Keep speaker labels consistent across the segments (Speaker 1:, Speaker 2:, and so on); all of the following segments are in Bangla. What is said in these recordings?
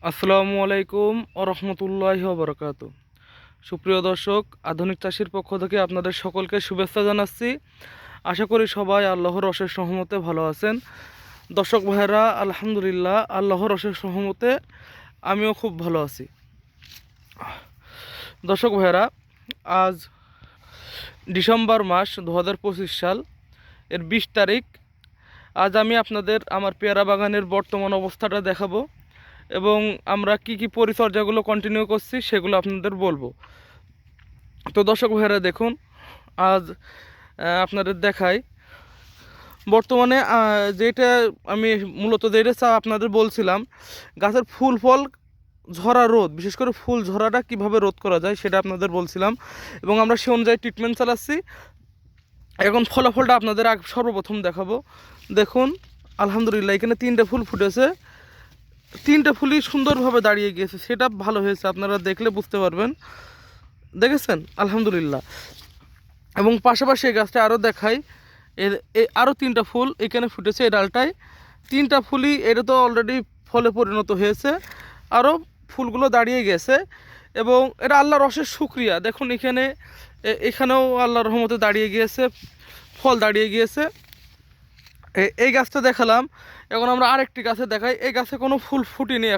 Speaker 1: আসসালামু আলাইকুম রহমতুল্লাহি ওয়া সুপ্রিয় দর্শক, আধুনিক চাষির পক্ষ থেকে আপনাদের সকলকে শুভেচ্ছা জানাচ্ছি। আশা করি সবাই আল্লাহর অশেষ রহমতে ভালো আছেন। দর্শক ভাইরা, আলহামদুলিল্লাহ আল্লাহর অশেষ রহমতে আমিও খুব ভালো আছি। দর্শক ভাইরা, আজ ডিসেম্বর মাস 2025 সাল এর 20 তারিখ। আজ আমি আপনাদের আমার পেয়ারা বাগানের বর্তমান অবস্থাটা দেখাবো এবং আমরা কি কি পরিচর্যাগুলো কন্টিনিউ করছি সেগুলো আপনাদের বলবো। তো দর্শক ভাইরা দেখুন, আজ আপনাদের দেখাই বর্তমানে যেটা আমি মূলত যেটা আপনাদের বলছিলাম, গাছের ফুল ফল ঝরা রোদ, বিশেষ করে ফুল ঝরাটা কিভাবে রোধ করা যায় সেটা আপনাদের বলছিলাম এবং আমরা সে অনুযায়ী ট্রিটমেন্ট চালাচ্ছি। এখন ফলাফলটা আপনাদের সর্বপ্রথম দেখাবো। দেখুন, আলহামদুলিল্লাহ এখানে 3টে ফুল ফুটেছে, 3টে ফুলই সুন্দরভাবে দাঁড়িয়ে গিয়েছে। সেটা ভালো হয়েছে, আপনারা দেখলে বুঝতে পারবেন। দেখেছেন আলহামদুলিল্লাহ। এবং পাশাপাশি এই গাছটা আরও দেখাই, আরও 3টা ফুল এখানে ফুটেছে এই ডালটায়। 3টা ফুলই এটা তো অলরেডি ফলে পরিণত হয়েছে, আরও ফুলগুলো দাঁড়িয়ে গেছে এবং এটা আল্লাহর অশেষ শুকরিয়া। দেখুন এখানেও আল্লাহর রহমতে দাঁড়িয়ে গিয়েছে, ফল দাঁড়িয়ে গিয়েছে। এই গাছটা দেখালাম, এখন আমরা আরেকটি গাছে দেখাই। এই গাছে কোনো ফুল ফুটেনি,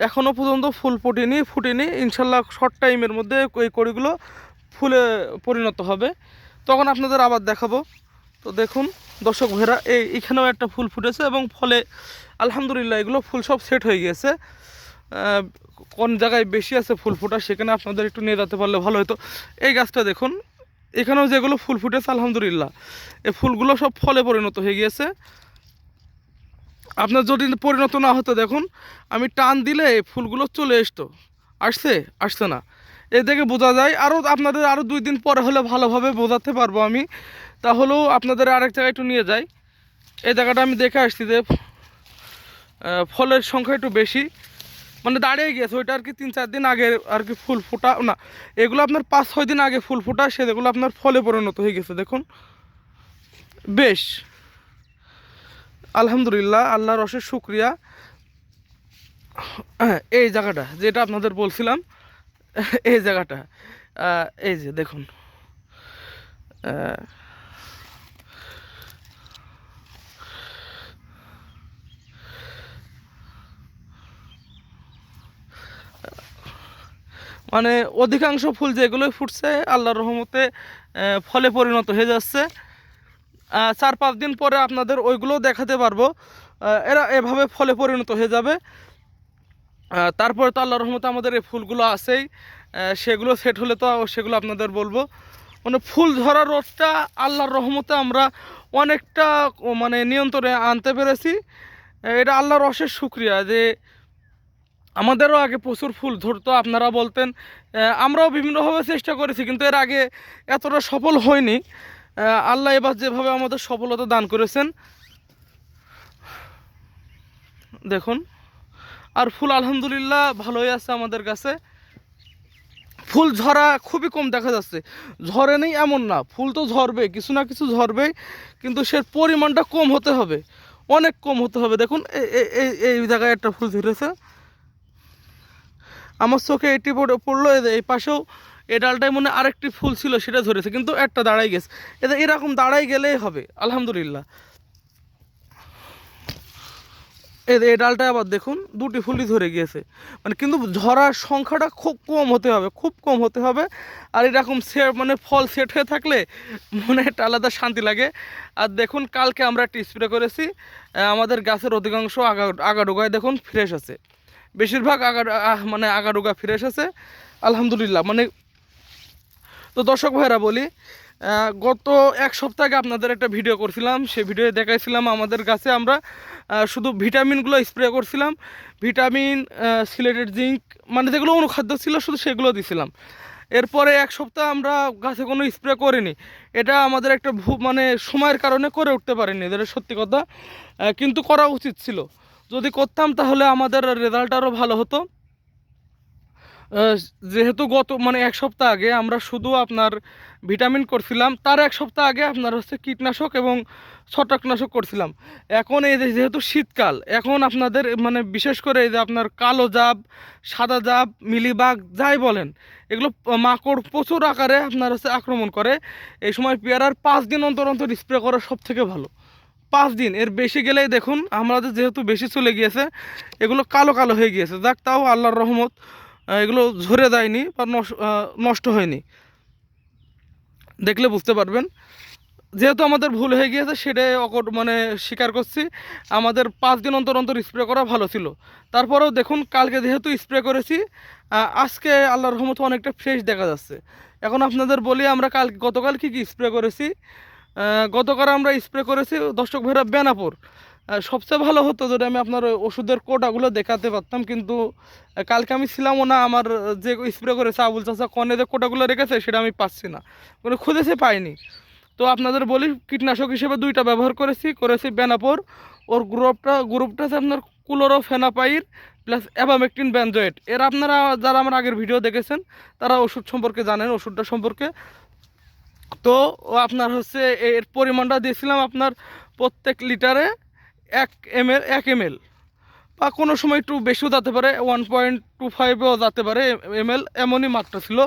Speaker 1: এখনও পর্যন্ত ফুল ফুটেনি। ইনশাল্লাহ শর্ট টাইমের মধ্যে এই কড়িগুলো ফুলে পরিণত হবে, তখন আপনাদের আবার দেখাবো। তো দেখুন দর্শক ভাইরা, এইখানেও একটা ফুল ফুটেছে এবং ফলে আলহামদুলিল্লাহ এগুলো ফুল সব সেট হয়ে গিয়েছে। কোন জায়গায় বেশি আছে ফুল ফোটা সেখানে আপনাদের একটু নিয়ে যেতে পারলে ভালো হতো। এই গাছটা দেখুন, এখানেও যেগুলো ফুল ফুটেছে আলহামদুলিল্লাহ এই ফুলগুলো সব ফলে পরিণত হয়ে গিয়েছে। আপনার যদি পরিণত না হতো, দেখুন আমি টান দিলে এই ফুলগুলো চলে আসছে না। এ থেকে বোঝা যায়। আপনাদের আরও 2 দিন পরে হলে ভালোভাবে বোঝাতে পারবো আমি। তাহলেও আপনাদের আরেক জায়গায় একটু নিয়ে যাই। এই জায়গাটা আমি দেখে আসছি যে ফলের সংখ্যা একটু বেশি, মানে দাঁড়িয়ে গিয়েছে। ওইটা আর কি 3-4 দিন আগে আর কি ফুল ফোটা না, এগুলো আপনার 5-6 দিন আগে ফুল ফোটা, সেগুলো আপনার ফলে পরিণত হয়ে গেছে। দেখুন বেশ আলহামদুলিল্লাহ, আল্লাহর অশেষ শুকরিয়া। এই জায়গাটা যেটা আপনাদের বলছিলাম, এই জায়গাটা এই যে দেখুন, মানে অধিকাংশ ফুল যেগুলোই ফুটছে আল্লাহর রহমতে ফলে পরিণত হয়ে যাচ্ছে। 4-5 দিন পরে আপনাদের ওইগুলোও দেখাতে পারবো, এরা এভাবে ফলে পরিণত হয়ে যাবে। তারপরে তো আল্লাহর রহমতে আমাদের এই ফুলগুলো আছেই, সেগুলো সেট হলে তো সেগুলো আপনাদের বলবো। মানে ফুল ধরার রোধটা আল্লাহর রহমতে আমরা অনেকটা মানে নিয়ন্ত্রণে আনতে পেরেছি। এটা আল্লাহর অশেষ শুকরিয়া যে আমাদেরও আগে প্রচুর ফুল ধরতো, আপনারা বলতেন, আমরাও বিভিন্নভাবে চেষ্টা করেছি, কিন্তু এর আগে এতটা সফল হয়নি। আল্লাহ এবার যেভাবে আমাদের সফলতা দান করেছেন দেখুন। আর ফুল আলহামদুলিল্লাহ ভালোই আছে আমাদের কাছে। ফুল ঝরা খুবই কম দেখা যাচ্ছে, ঝরে নেই এমন না, ফুল তো ঝরবে, কিছু না কিছু ঝরবেই, কিন্তু সে পরিমাণটা কম হতে হবে, অনেক কম হতে হবে। দেখুন এই জায়গায় একটা ফুল ধরেছে, আমার চোখে এটি পড়লো। এই পাশেও এই ডালটায় মনে আরেকটি ফুল ছিল, সেটা ধরেছে, কিন্তু একটা দাঁড়াই গেছে। এরকম দাঁড়াই গেলেই হবে আলহামদুলিল্লাহ। এই ডালটায় আবার দেখুন 2টি ফুলই ধরে গিয়েছে, মানে কিন্তু ঝরার সংখ্যাটা খুব কম হতে হবে, খুব কম হতে হবে। আর এরকম মানে ফল সেট হয়ে থাকলে মনে একটা আলাদা শান্তি লাগে। আর দেখুন কালকে আমরা একটা স্প্রে করেছি, আমাদের গাছের অধিকাংশ আগাডোগায় দেখুন ফ্রেশ আছে, বেশিরভাগ মানে আগাডোগা ফ্রেশ আছে আলহামদুলিল্লাহ। মানে তো দর্শক ভাইরা বলি, গত 1 সপ্তাহ আগে আপনাদের একটা ভিডিও করছিলাম, সেই ভিডিও দেখাইছিলাম আমাদের গাছে আমরা শুধু ভিটামিনগুলো স্প্রে করছিলাম। ভিটামিন, সিলেটেড জিঙ্ক, মানে যেগুলো অনুখাদ্য ছিল শুধু সেগুলো দিছিলাম। এরপরে 1 সপ্তাহ আমরা গাছে কোনো স্প্রে করিনি। এটা আমাদের একটা মানে সময়ের কারণে করে উঠতে পারিনি, যেটা সত্যি কথা, কিন্তু করা উচিত ছিল। যদি করতাম তাহলে আমাদের রেজাল্ট আরও ভালো হতো। আহ, যেহেতু গত মানে এক সপ্তাহ আগে আমরা শুধু আপনার ভিটামিন করছিলাম, তার এক সপ্তাহ আগে আপনার হচ্ছে কীটনাশক এবং ছত্রাকনাশক করছিলাম। এখন এই যে যেহেতু শীতকাল, এখন আপনাদের মানে বিশেষ করে এই যে আপনার কালো জাব, সাদা জাব, মিলিবাগ যাই বলেন, এগুলো মাকড় প্রচুর আকারে আপনার হচ্ছে আক্রমণ করে। এই সময় পেয়ারার 5 দিন অন্তর অন্তর স্প্রে করা সব থেকে ভালো। 5 দিন, এর বেশি গেলেই দেখুন আমাদের যেহেতু বেশি চলে গিয়েছে, এগুলো কালো কালো হয়ে গিয়েছে। যাক, তাও আল্লাহর রহমত, এগুলো ঝরে যায়নি বা নষ্ট হয়নি, দেখলে বুঝতে পারবেন। যেহেতু আমাদের ভুল হয়ে গিয়েছে সেটাই মানে স্বীকার করছি। আমাদের 5 দিন অন্তর অন্তর স্প্রে করা ভালো ছিল। তারপরেও দেখুন কালকে যেহেতু স্প্রে করেছি, আজকে আল্লাহর রহমতে অনেকটা ফ্রেশ দেখা যাচ্ছে। এখন আপনাদের বলি আমরা গতকাল কী কী স্প্রে করেছি। গতকাল আমরা স্প্রে করেছি দর্শক ভাইরা বেনাপুর। সবচেয়ে ভালো হতো যদি আমি আপনার ওই ওষুধের কোটাগুলো দেখাতে পারতাম, কিন্তু কালকে আমি ছিলামও না। আমার যে স্প্রে করেছে আবুল চাচা কনে যে কোটাগুলো রেখেছে সেটা আমি পাচ্ছি না, মানে খুঁজেছে পাইনি। তো আপনাদের বলি কীটনাশক হিসেবে 2টা ব্যবহার করেছি বেনাপোর। ওর গ্রুপটা আছে আপনার ক্লোরোফেনাপাইর প্লাস অ্যাবামেকটিন বেনজয়েট। এর আপনারা যারা আমার আগের ভিডিও দেখেছেন তারা ওষুধ সম্পর্কে জানেন, ওষুধটা সম্পর্কে। তো ও আপনার হচ্ছে এর পরিমাণটা দিয়েছিলাম আপনার প্রত্যেক লিটারে 1 ml বা কোনো সময় একটু বেশিও যেতে পারে, 1.25ও যেতে পারে ml, এমনই মাত্রা ছিল।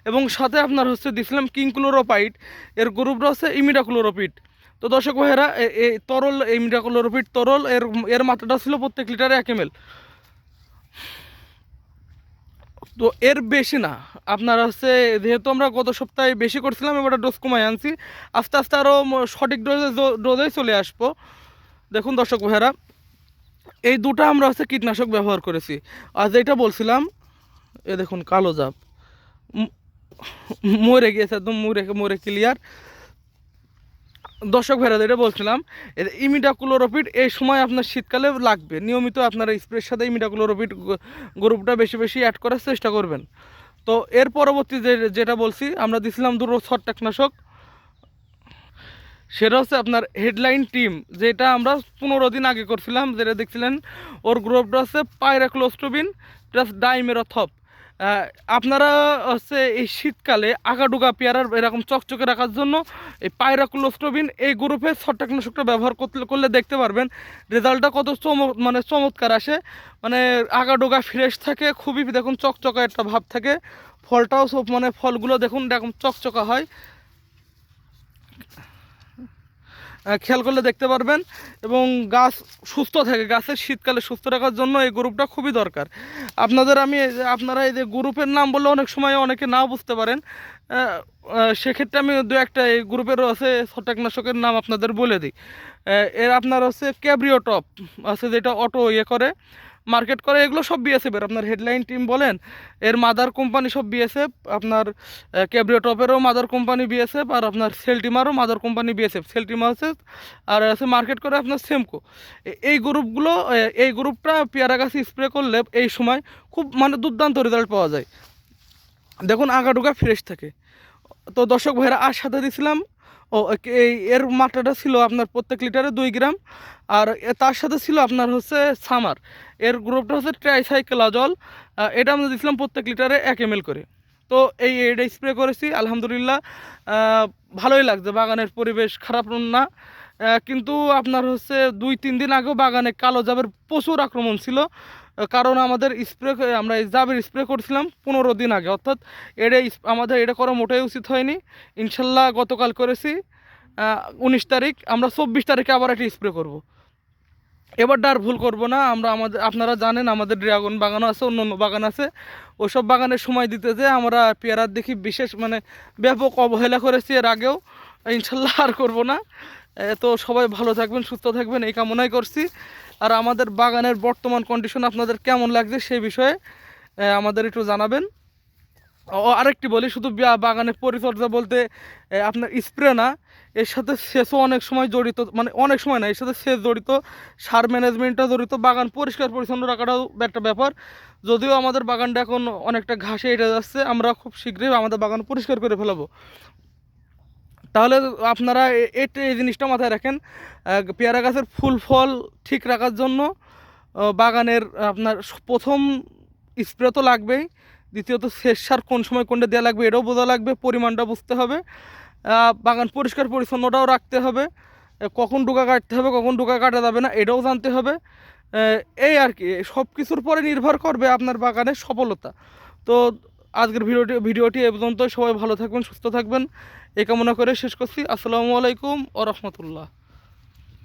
Speaker 1: এবং সাথে আপনার হচ্ছে দিয়েছিলাম কিংক্লোরোপাইড, এর গ্রুপটা হচ্ছে ইমিডাক্লোরোপিড। তো দর্শক ভাইয়েরা এই তরল ইমিডাক্লোরোপিড তরল এর এর মাত্রাটা ছিল প্রত্যেক লিটারে 1 ml। তো এর বেশি না। আপনার হচ্ছে যেহেতু আমরা গত সপ্তাহে বেশি করছিলাম, এবার ডোজ কমাই আনছি, আস্তে আস্তে আরও সঠিক ডোজেই চলে আসবো। দেখুন দর্শক ভাইয়েরা, এই 2টা আমরা হচ্ছে কীটনাশক ব্যবহার করেছি। আর যেটা বলছিলাম, এ দেখুন কালো জাপ মরে গিয়েছে, একদম মরে ক্লিয়ার। দর্শক ভাইরা যেটা বলছিলাম, ইমিডাক্লোরোপিড এই সময় আপনার শীতকালে লাগবে নিয়মিত। আপনার স্প্রের সাথে ইমিডাক্লোরোপিড গ্রুপটা বেশি বেশি অ্যাড করার চেষ্টা করবেন। তো এর পরবর্তী যেটা বলছি, আমরা দিছিলাম 2টো ছত্রাকনাশক। সেটা হচ্ছে আপনার হেডলাইন টিম, যেটা আমরা 15 দিন আগে করছিলাম, যেটা দেখছিলেন। ওর গ্রুপটা হচ্ছে পাইরাক্লোস্টোবিন প্লাস ডাইমেরোথপ। আপনারা হচ্ছে এই শীতকালে আগাডুগা পেয়ারার এরকম চকচকে রাখার জন্য এই পাইরাক্লোস্টোবিন এই গ্রুপের ছত্রাকনাশকটা ব্যবহার করলে দেখতে পারবেন রেজাল্টটা কত মানে চমৎকার আসে। মানে আগাডুগা ফ্রেশ থাকে, খুবই দেখুন চকচকা একটা ভাব থাকে। ফলটাও সব মানে ফলগুলো দেখুন এরকম চকচকা হয়, খেয়াল করলে দেখতে পারবেন। এবং গাছ সুস্থ থাকে, গাছের শীতকালে সুস্থ রাখার জন্য এই গ্রুপটা খুবই দরকার। আপনারা এই যে গ্রুপের নাম বললে অনেক সময় অনেকে নাও বুঝতে পারেন। সেক্ষেত্রে আমি 2-1টা এই গ্রুপের আছে ছত্রাকনাশকের নাম আপনাদের বলে দিই। এর আপনার হচ্ছে ক্যাব্রিও টপ আছে, যেটা অটো করে মার্কেট করে, এগুলো সব বিএসএফের। আপনার হেডলাইন টিম বলেন, এর মাদার কোম্পানি সব বিএসএফ। আপনার ক্যাব্রিও টপেরও মাদার কোম্পানি বিএসএফ, আর আপনার সেলটিমারও মাদার কোম্পানি বিএসএফ। সেলটিমা হচ্ছে আর আছে মার্কেট করে আপনার সেমকো। এই গ্রুপগুলো, এই গ্রুপটা পেয়ারা গাছে স্প্রে করলে এই সময় খুব মানে দুর্দান্ত রেজাল্ট পাওয়া যায়। দেখুন আগাডুগা ফ্রেশ থাকে। তো দর্শক ভাইরা আর সাথে দিয়েছিলাম এর মাত্রাটা ছিল আপনার প্রত্যেক লিটারে 2 গ্রাম। আর তার সাথে ছিল আপনার হচ্ছে সামার, এর গ্রুপটা হচ্ছে ট্রাইসাইক্লোজল। এটা আমরা দিয়েছিলাম প্রত্যেক লিটারে 1 ml করে। তো এটা স্প্রে করেছি, আলহামদুলিল্লাহ ভালোই লাগছে। বাগানের পরিবেশ খারাপ না। কিন্তু আপনার হচ্ছে 2-3 দিন আগেও বাগানে কালো জাবের প্রচুর আক্রমণ ছিল। কারণ আমাদের আমরা এই জাবের স্প্রে করছিলাম 15 দিন আগে, অর্থাৎ আমাদের এটা করা মোটেই উচিত হয়নি। ইনশাল্লাহ গতকাল করেছি 19 তারিখ, আমরা 24 তারিখে আবার একটা স্প্রে করব। এবারটা আর ভুল করব না। আপনারা জানেন আমাদের ড্রাগন বাগানও আছে, অন্য অন্য বাগান আছে। ওইসব বাগানের সময় দিতে যে আমরা পেয়ারার দেখি বিশেষ মানে ব্যাপক অবহেলা করেছি এর আগেও। ইনশাল্লাহ আর করব না। তো সবাই ভালো থাকবেন, সুস্থ থাকবেন এই কামনাই করছি। আর আমাদের বাগানের বর্তমান কন্ডিশন আপনাদের কেমন লাগছে সেই বিষয়ে আমাদের একটু জানাবেন। আরেকটি বলি, শুধু বাগানের পরিচর্যা বলতে আপনার স্প্রে না, এর সাথে সেচও অনেক সময় জড়িত, মানে অনেক সময় না, এর সাথে সেচ জড়িত, সার ম্যানেজমেন্টটা জড়িত, বাগান পরিষ্কার পরিচ্ছন্ন রাখাটাও একটা ব্যাপার। যদিও আমাদের বাগানটা এখন অনেকটা ঘাসে এঁটে যাচ্ছে, আমরা খুব শীঘ্রই আমাদের বাগান পরিষ্কার করে ফেলাবো। তাহলে আপনারা এই জিনিসটা মাথায় রাখেন, পেয়ারা গাছের ফুল ফল ঠিক রাখার জন্য বাগানের আপনার প্রথম স্প্রে তো লাগবেই, দ্বিতীয়ত শেষ সার কোন সময় কোনটা দেওয়া লাগবে এটাও বোঝা লাগবে, পরিমাণটা বুঝতে হবে। বাগান পরিষ্কার পরিচ্ছন্নটাও রাখতে হবে, কখন ডোকা কাটতে হবে কখন ডোকা কাটা যাবে না এটাও জানতে হবে। এই আর কি, সব কিছুর পরে নির্ভর করবে আপনার বাগানের সফলতা। তো আজকের ভিডিওটি এ পর্যন্ত। সবাই ভালো থাকবেন, সুস্থ থাকবেন এই কামনা করে শেষ করছি। আসসালামু আলাইকুম ওয়া রাহমাতুল্লাহ।